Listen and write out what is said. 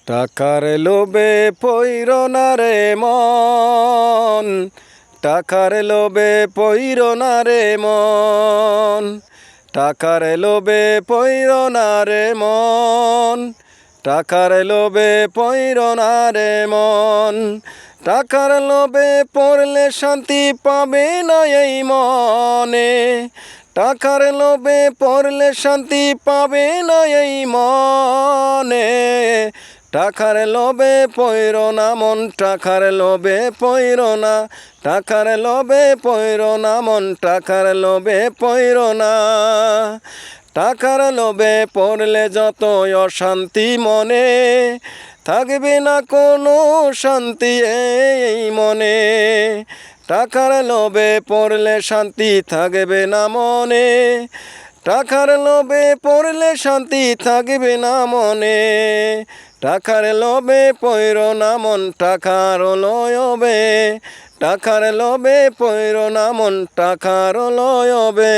টাকার লোভে পইর না রে মন, টাকার লোভে পইর না রে মন, টাকার লোভে পইর না রে মন, টাকার লোভে পইর না রে মন। টাকার লোভে পড়লে শান্তি পাবে না এই মনে, টাকার লোভে পড়লে শান্তি পাবে না এই মনে। টাকার লোভে পইর না মন, টাকার লোভে পইর না, টাকার লোভে পইর না মন, টাকার লোভে পইর না। টাকার লোভে পড়লে যত অশান্তি মনে, থাকবে না কোনো শান্তি এই মনে। টাকার লোভে পড়লে শান্তি থাকবে না মনে, টাকার লোভে পড়লে শান্তি থাকবে না মনে। টাকার লোভে পইর না মন, টাকার লয়বে, টাকার লোভে পইর না মন, টাকার লয়বে।